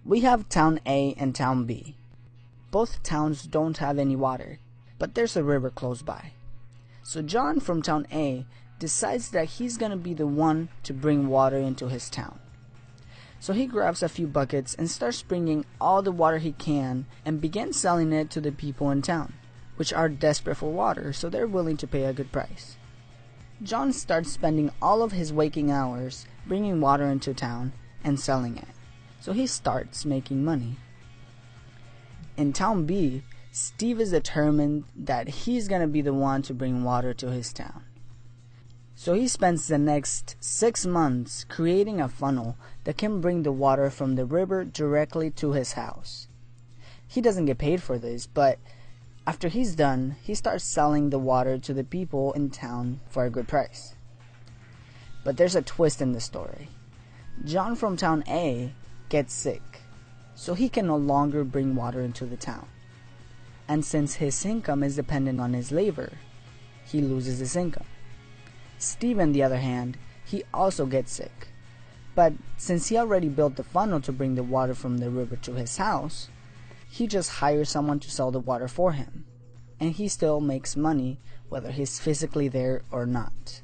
We have Town A and Town B. Both towns don't have any water, but there's a river close by. So John from Town A decides that he's gonna be the one to bring water into his town. So he grabs a few buckets and starts bringing all the water he can and begins selling it to the people in town, which are desperate for water, so they're willing to pay a good price. John starts spending all of his waking hours bringing water into town and selling it, so he starts making money. In Town B, Steve is determined that he's gonna be the one to bring water to his town. So he spends the next 6 months creating a funnel that can bring the water from the river directly to his house. He doesn't get paid for this, but after he's done, he starts selling the water to the people in town for a good price. But there's a twist in the story. John from Town A gets sick, so he can no longer bring water into the town. And since his income is dependent on his labor, he loses his income. Steve, on the other hand, he also gets sick. But since he already built the funnel to bring the water from the river to his house, he just hires someone to sell the water for him. And he still makes money whether he's physically there or not.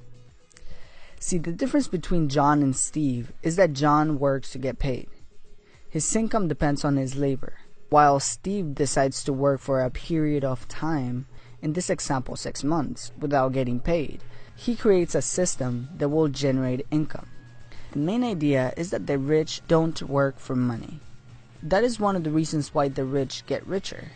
See, the difference between John and Steve is that John works to get paid. His income depends on his labor, while Steve decides to work for a period of time, in this example 6 months, without getting paid. He creates a system that will generate income. The main idea is that the rich don't work for money. That is one of the reasons why the rich get richer.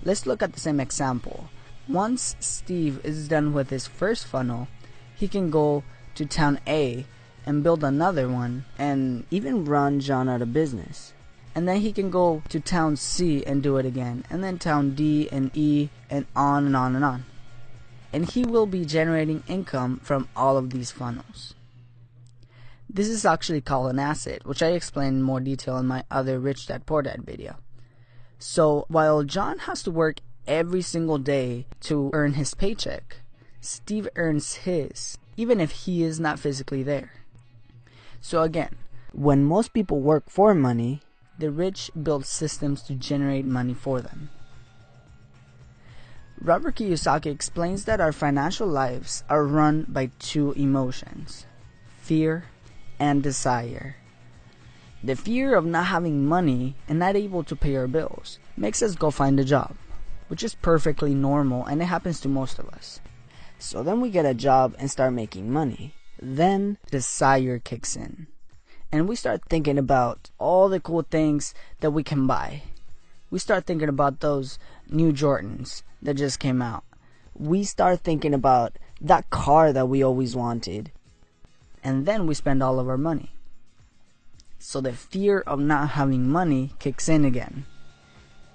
Let's look at the same example. Once Steve is done with his first funnel, he can go to Town A and build another one and even run John out of business. And then he can go to Town C and do it again, and then Town D and E, and on and on and on. And he will be generating income from all of these funnels. This is actually called an asset, which I explain in more detail in my other Rich Dad Poor Dad video. So while John has to work every single day to earn his paycheck, Steve earns his, even if he is not physically there. So again, when most people work for money, the rich build systems to generate money for them. Robert Kiyosaki explains that our financial lives are run by 2 emotions, fear and desire. The fear of not having money and not able to pay our bills makes us go find a job, which is perfectly normal and it happens to most of us. So then we get a job and start making money. Then desire kicks in. And we start thinking about all the cool things that we can buy. We start thinking about those new Jordans that just came out. We start thinking about that car that we always wanted. And then we spend all of our money. So the fear of not having money kicks in again.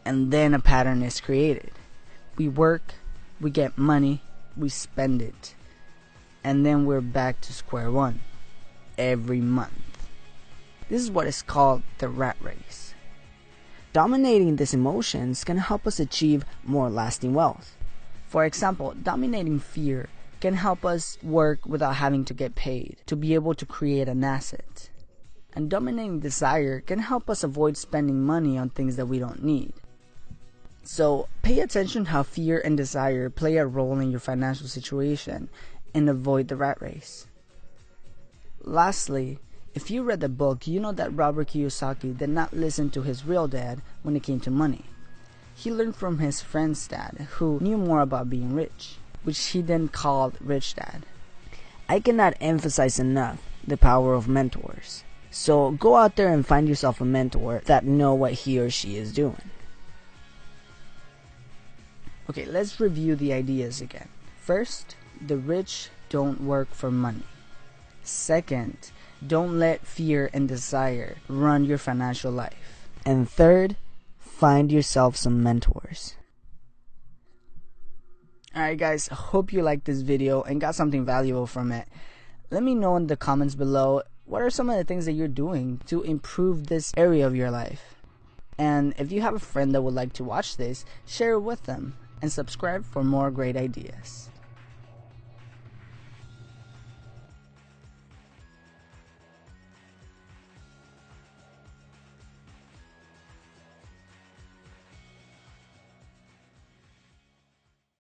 And then a pattern is created. We work, we get money, we spend it. And then we're back to square one every month. This is what is called the rat race. Dominating these emotions can help us achieve more lasting wealth. For example, dominating fear can help us work without having to get paid to be able to create an asset. And dominating desire can help us avoid spending money on things that we don't need. So pay attention how fear and desire play a role in your financial situation and avoid the rat race. Lastly, if you read the book, you know that Robert Kiyosaki did not listen to his real dad when it came to money. He learned from his friend's dad, who knew more about being rich, which he then called Rich Dad. I cannot emphasize enough the power of mentors. So go out there and find yourself a mentor that know what he or she is doing. Okay, let's review the ideas again. First, the rich don't work for money. Second, don't let fear and desire run your financial life. And third, find yourself some mentors. Alright guys, hope you liked this video and got something valuable from it. Let me know in the comments below, what are some of the things that you're doing to improve this area of your life? And if you have a friend that would like to watch this, share it with them and subscribe for more great ideas.